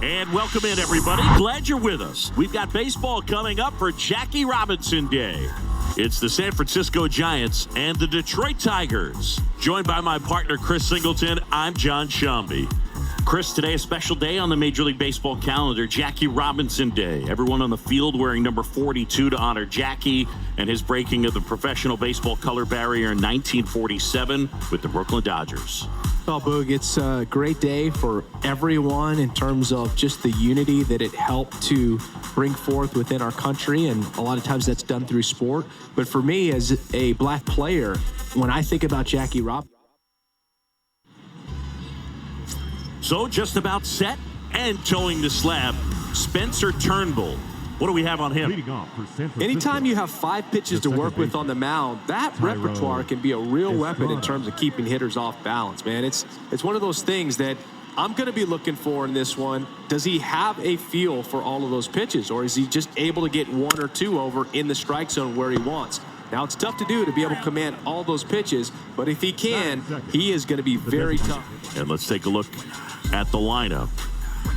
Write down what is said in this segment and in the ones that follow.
And welcome in, everybody. Glad you're with us. We've got baseball coming up for Jackie Robinson Day. It's the San Francisco Giants and the Detroit Tigers. Joined by my partner, Chris Singleton, I'm John Shambi. Chris, today a special day on the Major League Baseball calendar, Jackie Robinson Day. Everyone on the field wearing number 42 to honor Jackie and his breaking of the professional baseball color barrier in 1947 with the Brooklyn Dodgers. Well, Boog, it's a great day for everyone in terms of just the unity that it helped to bring forth within our country, and a lot of times that's done through sport. But for me, as a black player, when I think about Jackie Robinson, so just about set and towing the slab, Spencer Turnbull. What do we have on him? Anytime you have 5 pitches to work with on the mound, that repertoire can be a real weapon in terms of keeping hitters off balance, man. It's one of those things that I'm going to be looking for in this one. Does he have a feel for all of those pitches, or is he just able to get 1 or 2 over in the strike zone where he wants? Now, it's tough to do to be able to command all those pitches, but if he can, he is going to be very tough. And let's take a look at the lineup.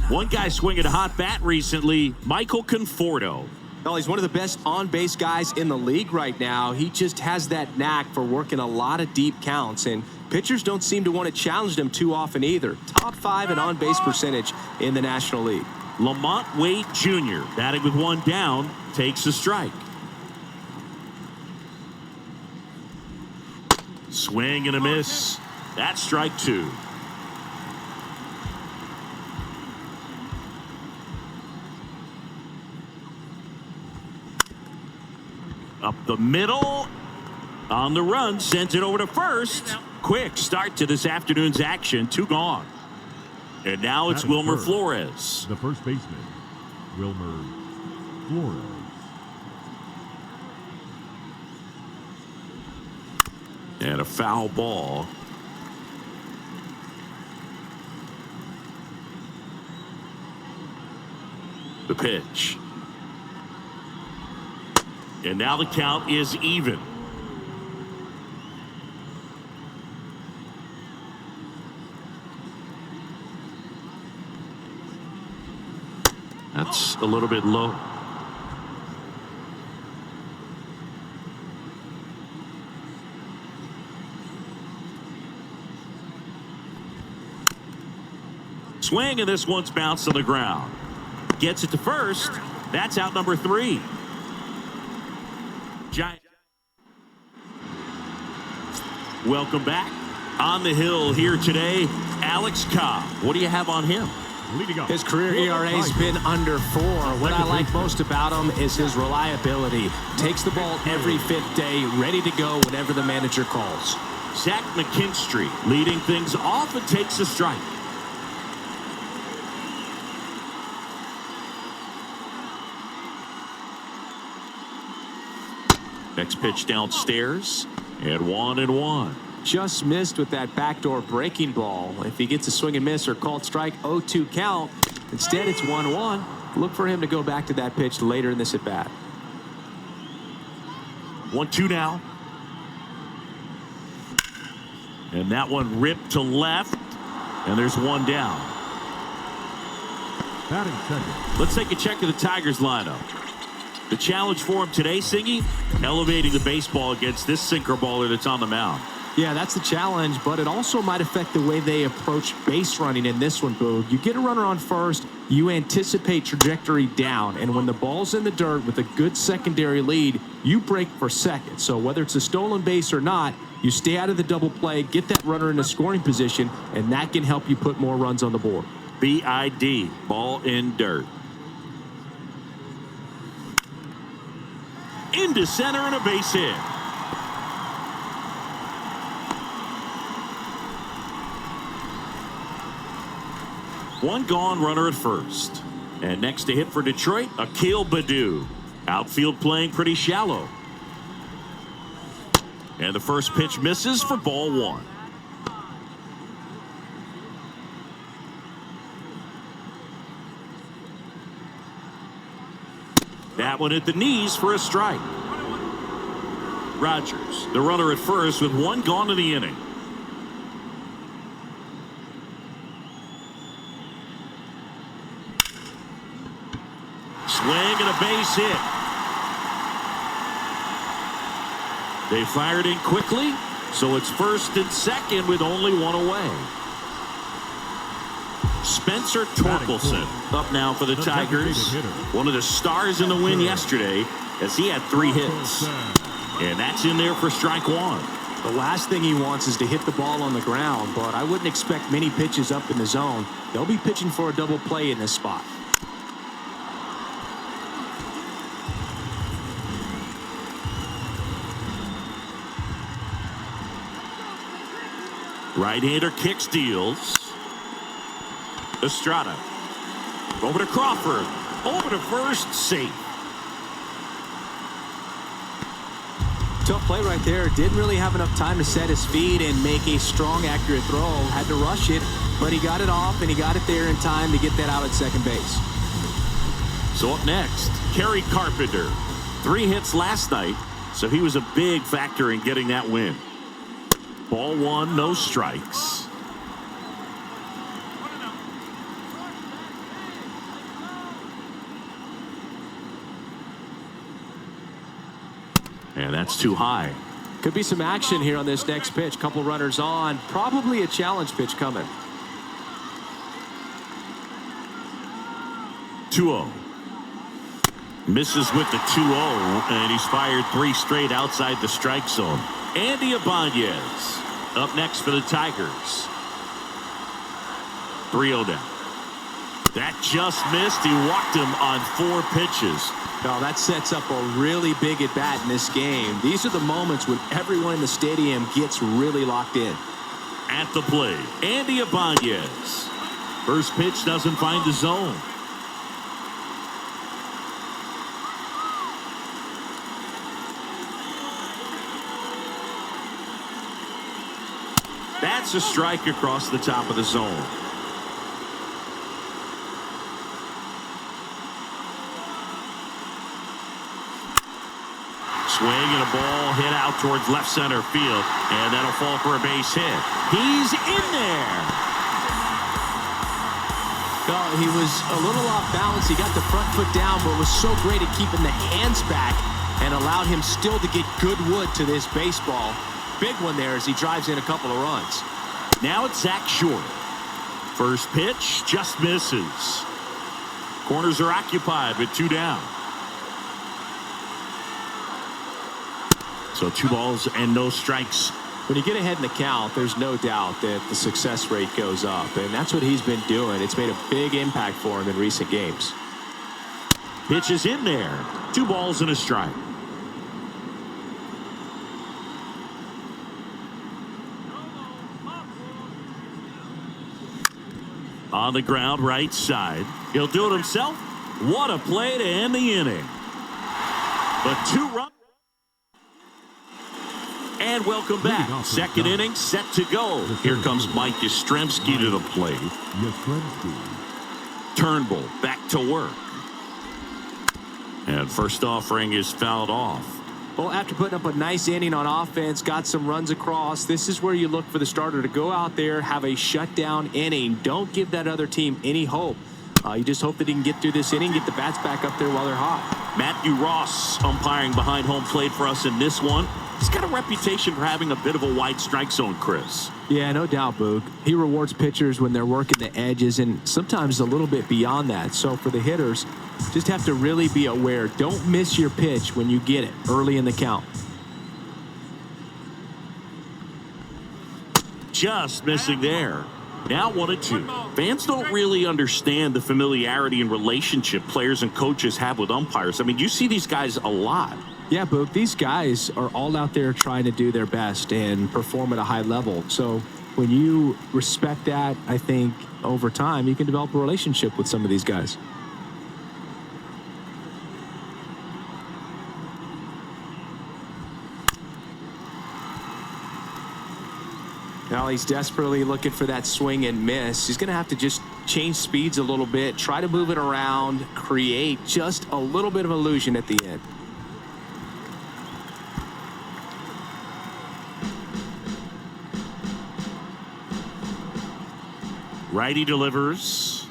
One guy swinging a hot bat recently, Michael Conforto. Well, he's one of the best on-base guys in the league right now. He just has that knack for working a lot of deep counts, and pitchers don't seem to want to challenge him too often either. Top 5 in on-base percentage in the National League. Lamont Wade Jr., batting with 1 down, takes a strike. Swing and a miss. That's strike 2. Up the middle, on the run, sends it over to first. Quick start to this afternoon's action, 2 gone. And now it's Wilmer Flores. The first baseman, Wilmer Flores. And a foul ball. The pitch. And now the count is even. That's a little bit low. Swing, and this one's bounced on the ground. Gets it to first. That's out number 3. Giant. Welcome back. On the hill here today, Alex Cobb. What do you have on him? His career ERA's been under 4. What I like most about him is his reliability. Takes the ball every 5th day, ready to go whenever the manager calls. Zach McKinstry leading things off and takes a strike. Next pitch downstairs, and 1-1. Just missed with that backdoor breaking ball. If he gets a swing and miss or called strike, 0-2 count. Instead, it's 1-1. Look for him to go back to that pitch later in this at bat. 1-2 now. And that one ripped to left, and there's 1 down. Batting second. Let's take a check of the Tigers lineup. The challenge for him today, Singy, elevating the baseball against this sinker baller that's on the mound. Yeah, that's the challenge, but it also might affect the way they approach base running in this one, Boog. You get a runner on first, you anticipate trajectory down, and when the ball's in the dirt with a good secondary lead, you break for second. So whether it's a stolen base or not, you stay out of the double play, get that runner in a scoring position, and that can help you put more runs on the board. BID, ball in dirt. Into center and a base hit. One gone, runner at first. And next to hit for Detroit, Akil Baddoo. Outfield playing pretty shallow. And the first pitch misses for ball 1. That one at the knees for a strike. Rogers, the runner at first with 1 gone in the inning. Swing and a base hit. They fired in quickly, so it's first and second with only one away. Spencer Torkelson up now for the Tigers. One of the stars in the win yesterday as he had 3 hits. And that's in there for strike one. The last thing he wants is to hit the ball on the ground, but I wouldn't expect many pitches up in the zone. They'll be pitching for a double play in this spot. Right-hander kick steals. Estrada. Over to Crawford. Over to first. Safe. Tough play right there. Didn't really have enough time to set his feet and make a strong, accurate throw. Had to rush it, but he got it off, and he got it there in time to get that out at second base. So up next, Kerry Carpenter. 3 hits last night, so he was a big factor in getting that win. Ball 1, no strikes. And that's too high. Could be some action here on this next pitch. Couple runners on. Probably a challenge pitch coming. 2-0. Misses with the 2-0, and he's fired 3 straight outside the strike zone. Andy Ibanez up next for the Tigers. 3-0 down. That just missed. He walked him on 4 pitches. Now that sets up a really big at bat in this game. These are the moments when everyone in the stadium gets really locked in. At the plate, Andy Ibanez. First pitch doesn't find the zone. That's a strike across the top of the zone. Swing and a ball hit out towards left center field, and that'll fall for a base hit. He's in there. Well, he was a little off balance. He got the front foot down, but was so great at keeping the hands back and allowed him still to get good wood to this baseball. Big one there as he drives in a couple of runs. Now it's Zach Short. First pitch just misses. Corners are occupied with 2 down. So 2 balls and no strikes. When you get ahead in the count, there's no doubt that the success rate goes up, and that's what he's been doing. It's made a big impact for him in recent games. Pitch is in there. 2 balls and a strike. On the ground, right side. He'll do it himself. What a play to end the inning. But 2 runs. And welcome back. Second inning set to go. Here comes Mike Yastrzemski to the plate. Turnbull back to work. And first offering is fouled off. Well, after putting up a nice inning on offense, got some runs across, this is where you look for the starter to go out there, have a shutdown inning. Don't give that other team any hope. You just hope that he can get through this inning, get the bats back up there while they're hot. Matthew Ross umpiring behind home plate for us in this one. He's got a reputation for having a bit of a wide strike zone, Chris. Yeah, no doubt, Boog. He rewards pitchers when they're working the edges and sometimes a little bit beyond that. So for the hitters, just have to really be aware. Don't miss your pitch when you get it early in the count. Just missing there. Now 1-2. Fans don't really understand the familiarity and relationship players and coaches have with umpires. I mean, you see these guys a lot. Yeah, Boog, these guys are all out there trying to do their best and perform at a high level. So when you respect that, I think over time you can develop a relationship with some of these guys. Now he's desperately looking for that swing and miss. He's going to have to just change speeds a little bit, try to move it around, create just a little bit of illusion at the end. Righty delivers.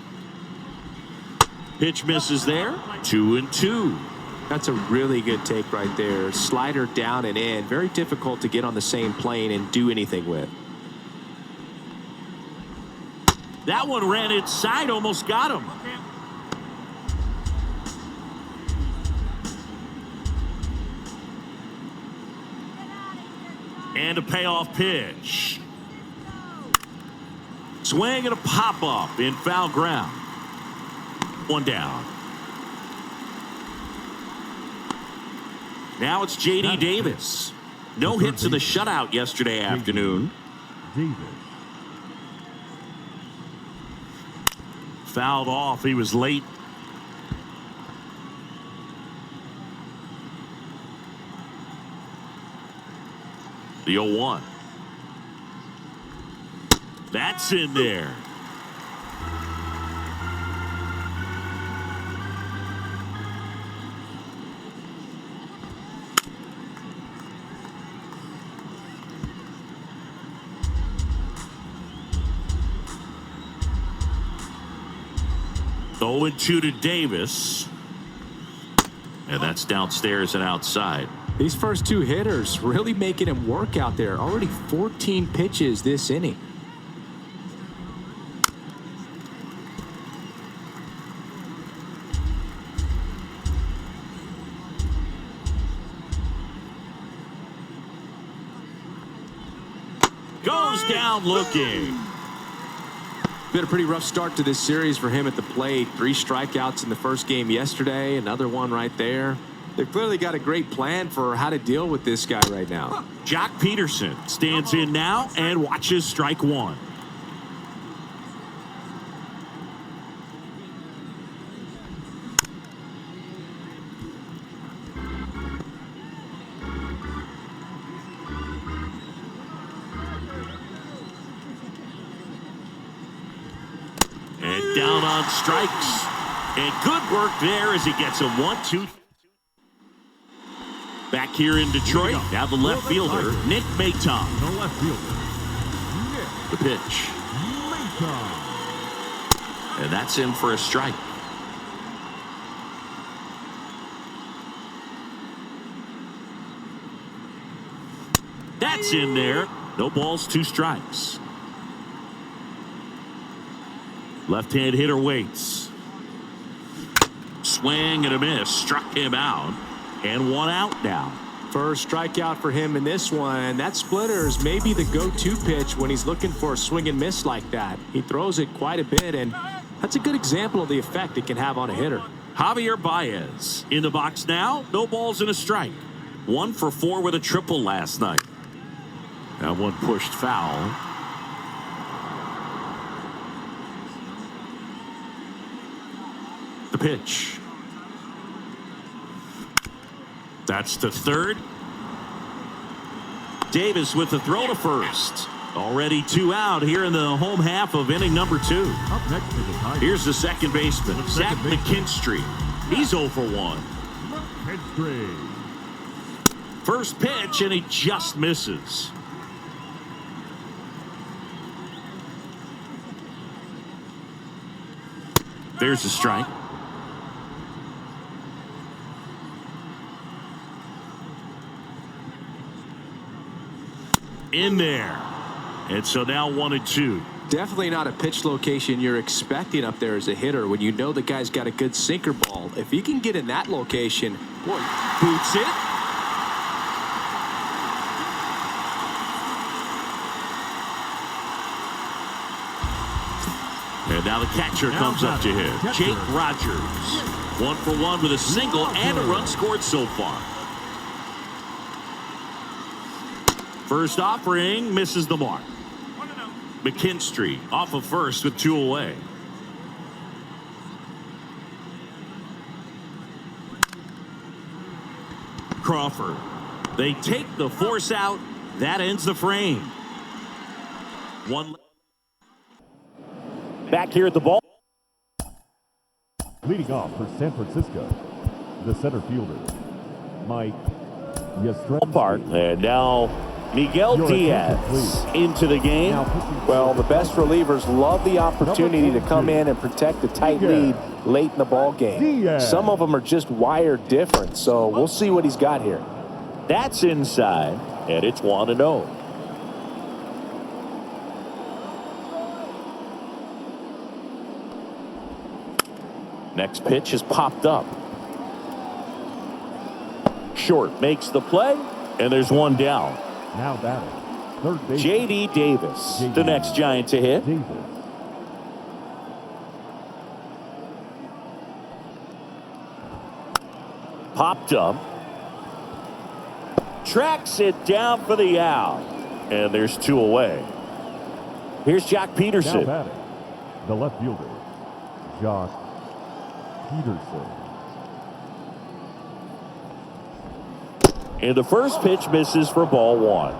Pitch misses there. 2-2. That's a really good take right there. Slider down and in. Very difficult to get on the same plane and do anything with. That one ran inside, almost got him. And a payoff pitch. Swing and a pop-up in foul ground. One down. Now it's J.D. Davis. No hits in the shutout yesterday afternoon. Davis. Fouled off. He was late. The 0-1. That's in there. Oh, 2 to Davis. And that's downstairs and outside. These first two hitters really making him work out there. Already 14 pitches this inning. Goes down looking. Been a pretty rough start to this series for him at the plate. 3 strikeouts in the first game yesterday. Another one right there. They've clearly got a great plan for how to deal with this guy right now. Jock Peterson stands in now and watches strike 1. And down on strikes. And good work there as he gets him 1-2. Back here in Detroit, now the left fielder, Nick Maton. The left fielder, The pitch. Maton. And that's in for a strike. That's in there. No balls, 2 strikes. Left-hand hitter waits. Swing and a miss. Struck him out. And 1 out now. First strikeout for him in this one. That splitter is maybe the go-to pitch when he's looking for a swing and miss like that. He throws it quite a bit, and that's a good example of the effect it can have on a hitter. Javier Baez in the box now. No balls and a strike. 1 for 4 with a triple last night. That one pushed foul. The pitch. That's to third. Davis with the throw to first. Already 2 out here in the home half of inning number 2. Up next is the Tigers. Here's the second baseman, Zach McKinstry. He's 0 for 1. McKinstry. First pitch, and he just misses. There's a strike. In there. And so now 1-2. Definitely not a pitch location you're expecting up there as a hitter when you know the guy's got a good sinker ball. If he can get in that location, boy, Boots it. And now the catcher comes up to him. Jake Rogers. 1 for 1 with a single and a run scored so far. First offering misses the mark. McKinstry off of first with 2 away. Crawford. They take the force out. That ends the frame. One. Back here at the ball. Leading off for San Francisco, the center fielder, Mike Yastrzemski. Park. And now Miguel Diaz into the game. Well, the best relievers love the opportunity to come in and protect the tight lead late in the ball game. Some of them are just wired different, so we'll see what he's got here. That's inside, and it's 1-0. Next pitch is popped up. Short makes the play, and there's one down. Now batting, third base. J.D. Davis, the next Giant to hit. Davis. Popped up. Tracks it down for the out. And there's 2 away. Here's Jock Peterson. Now batting, the left fielder, Jock Peterson. And the first pitch misses for ball 1.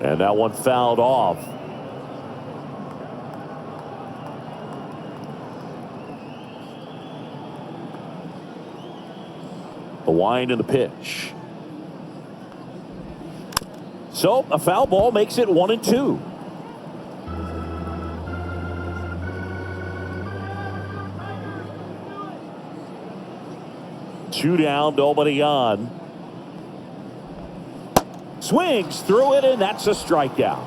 And that one fouled off. The wind and the pitch. So a foul ball makes it 1-2. Two down, nobody on. Swings through it, and that's a strikeout.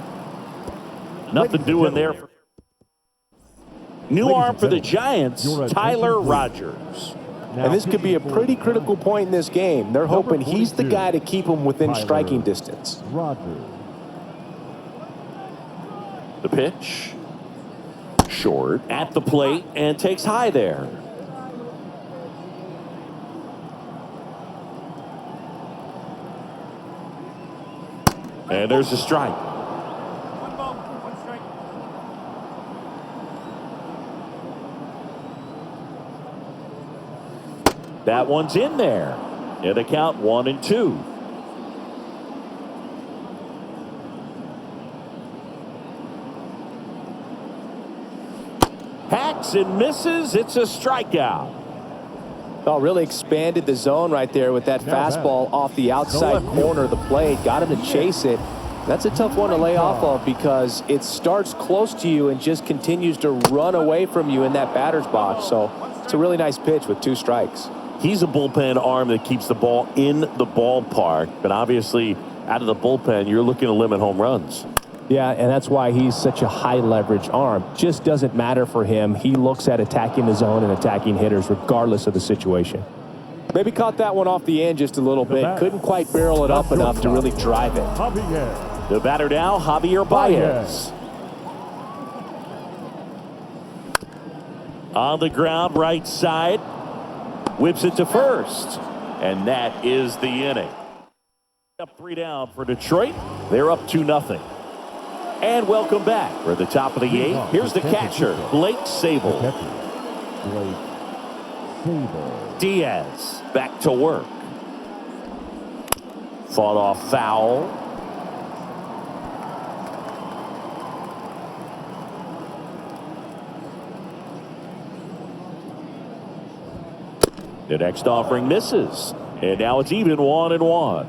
Nothing doing there. New arm for the Giants, Tyler Rogers. And this could be a pretty critical point in this game. They're hoping he's the guy to keep them within striking distance. Rogers. The pitch. Short at the plate and takes high there. And there's a strike. One ball, one strike. That one's in there. And the count 1-2. Hacks and misses. It's a strikeout. Oh, really expanded the zone right there with that fastball off the outside corner of the plate. Got him to chase it. That's a tough one to lay off of because it starts close to you and just continues to run away from you in that batter's box. So it's a really nice pitch with 2 strikes. He's a bullpen arm that keeps the ball in the ballpark. But obviously, out of the bullpen, you're looking to limit home runs. Yeah, and that's why he's such a high leverage arm. Just doesn't matter for him. He looks at attacking the zone and attacking hitters regardless of the situation. Maybe caught that one off the end just a little bit. Couldn't quite barrel it up enough to really drive it. Javier. The batter now, Javier Baez. On the ground, right side. Whips it to first. And that is the inning. Up 3 down for Detroit. They're up 2-0. And welcome back. We're at the top of the 8th. Here's the catcher, Blake Sable. Blake Sable. Diaz back to work. Fought off foul. The next offering misses. And now it's even 1-1.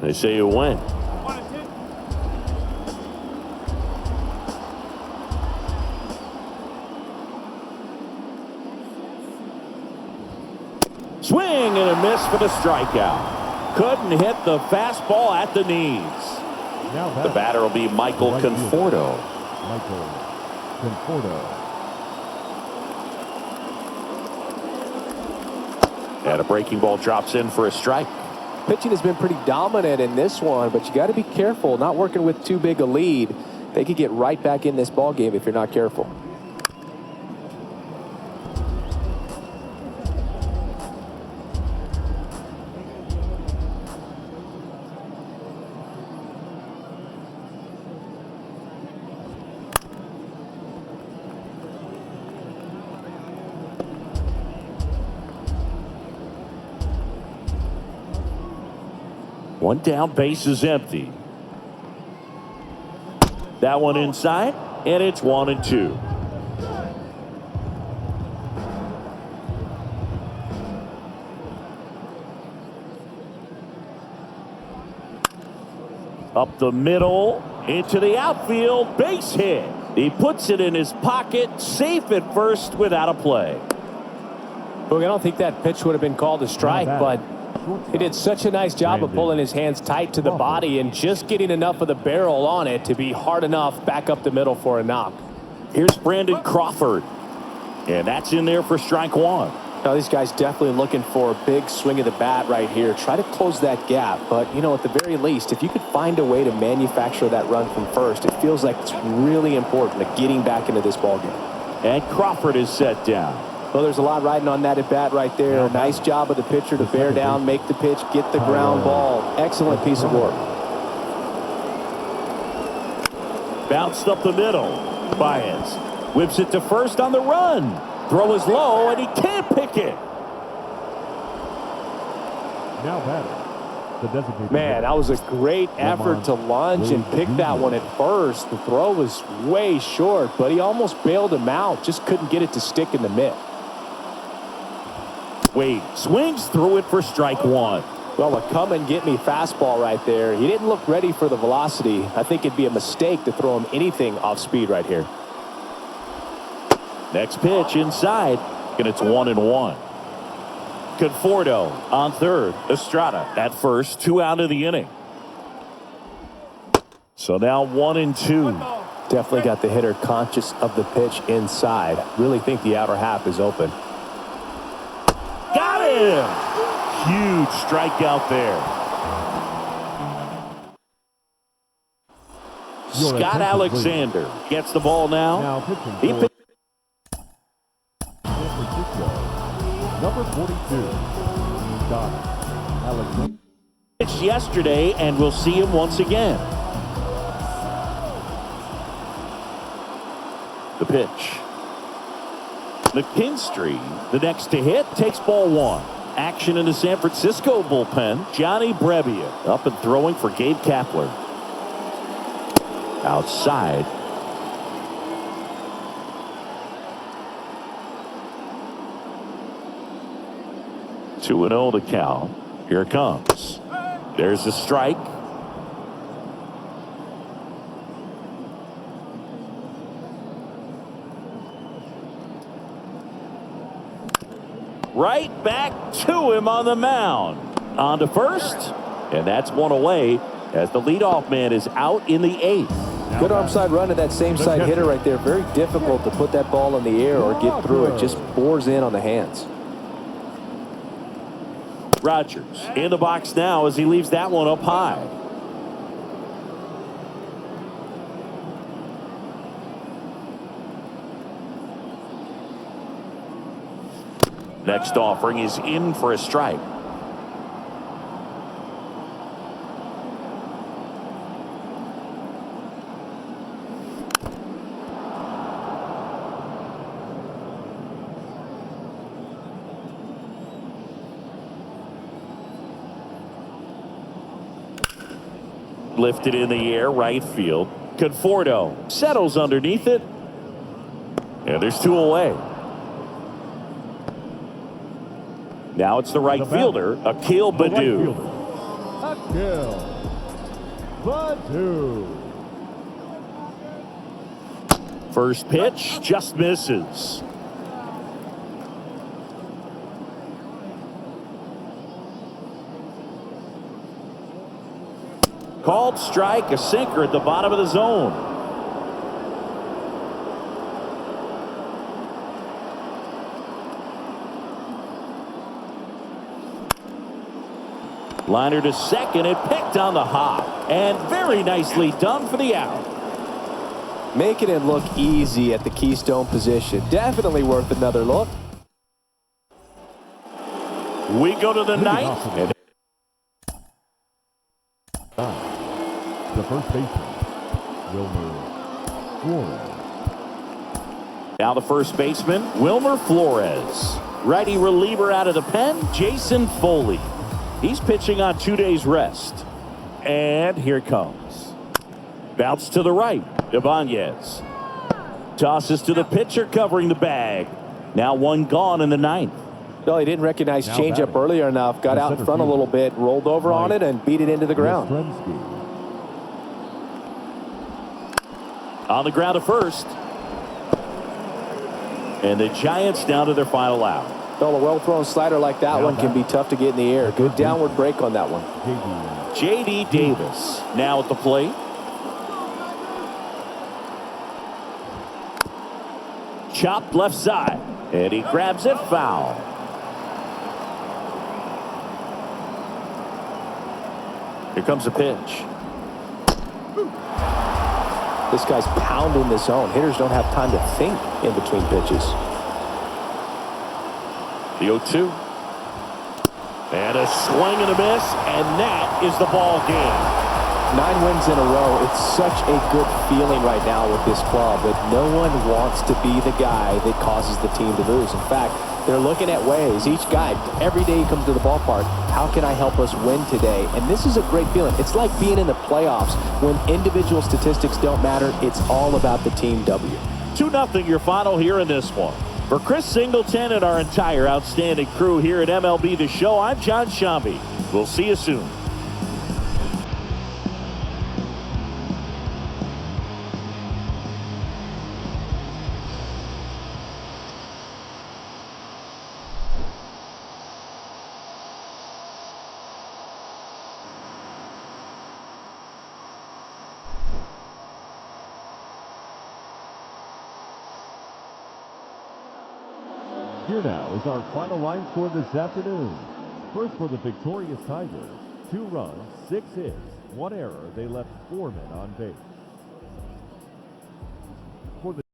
They say you win. Swing and a miss for the strikeout. Couldn't hit the fastball at the knees. The batter will be Michael Conforto. Michael Conforto. And a breaking ball drops in for a strike. Pitching has been pretty dominant in this one, but you got to be careful. Not working with too big a lead. They could get right back in this ball game if you're not careful. One down, base is empty. That one inside, and it's 1-2. Up the middle, into the outfield, base hit. He puts it in his pocket, safe at first without a play. Look, I don't think that pitch would have been called a strike, but he did such a nice job of pulling his hands tight to the body and just getting enough of the barrel on it to be hard enough back up the middle for a knock. Here's Brandon Crawford, and that's in there for strike one. Now, these guys definitely looking for a big swing of the bat right here. Try to close that gap, but, you know, at the very least, if you could find a way to manufacture that run from first, it feels like it's really important to getting back into this ballgame. And Crawford is set down. Well, there's a lot riding on that at bat right there. Nice job of the pitcher to bear down, make the pitch, get the ground ball. Excellent piece of work. Bounced up the middle. Baez whips it to first on the run. Throw is low, and he can't pick it. Now batting, the designated Man, that was a great effort to launch and pick that one at first. The throw was way short, but he almost bailed him out. Just couldn't get it to stick in the mitt. Wade swings through it for strike one. Well, a come-and-get-me fastball right there. He didn't look ready for the velocity. I think it'd be a mistake to throw him anything off speed right here. Next pitch inside, and it's 1-1. Conforto on third. Estrada at first. 2 out of the inning. So now 1-2. Definitely got the hitter conscious of the pitch inside. Really think the outer half is open. Got him! Huge strikeout there. Scott Alexander gets the ball now. Now pitching He for San Francisco, number 42, Scott Alexander. pitched yesterday, and we'll see him once again. The pitch. McKinstry, the next to hit, takes ball one. Action in the San Francisco bullpen. Johnny Brebbia up and throwing for Gabe Kapler. Outside. Two and 0 to count. Here it comes. There's a strike. Right back to him on the mound. On to first, and that's one away as the leadoff man is out in the 8th. Good arm side run to that same side hitter right there. Very difficult to put that ball in the air or get through it. Just bores in on the hands. Rogers in the box now as he leaves that one up high. Next offering is in for a strike. Lifted in the air, right field. Conforto settles underneath it. And there's 2 away. Now it's the right fielder, Akil Baddoo. Akil Baddoo. First pitch just misses. Called strike, a sinker at the bottom of the zone. Liner to second and picked on the hop. And very nicely done for the out. Making it look easy at the keystone position. Definitely worth another look. We go to the 9th. And The first baseman, Wilmer Flores. now the first baseman, Wilmer Flores. Righty reliever out of the pen, Jason Foley. He's pitching on 2 days rest. and here it comes. Bounce to the right. Ibanez tosses to the pitcher covering the bag. Now one gone in the ninth. No, he didn't recognize changeup earlier enough. Got out in front a little bit, rolled over on it, and beat it into the ground. On the ground at first. And the Giants down to their final out. Well, a well-thrown slider like that one can be tough to get in the air. Good downward break on that one. J.D. Davis now at the plate. Chopped left side. And he grabs it foul. Here comes a pitch. This guy's pounding the zone. Hitters don't have time to think in between pitches. The 0-2. And a swing and a miss, and that is the ball game. 9 wins in a row. It's such a good feeling right now with this club that no one wants to be the guy that causes the team to lose. In fact, they're looking at ways. Each guy, every day he comes to the ballpark, how can I help us win today? And this is a great feeling. It's like being in the playoffs. When individual statistics don't matter, it's all about the team W. 2-0 your final here in this one. For Chris Singleton and our entire outstanding crew here at MLB The Show, I'm John Shambi. We'll see you soon. Here now is our final line score this afternoon. First for the victorious Tigers, 2 runs, 6 hits, 1 error. They left 4 men on base. For the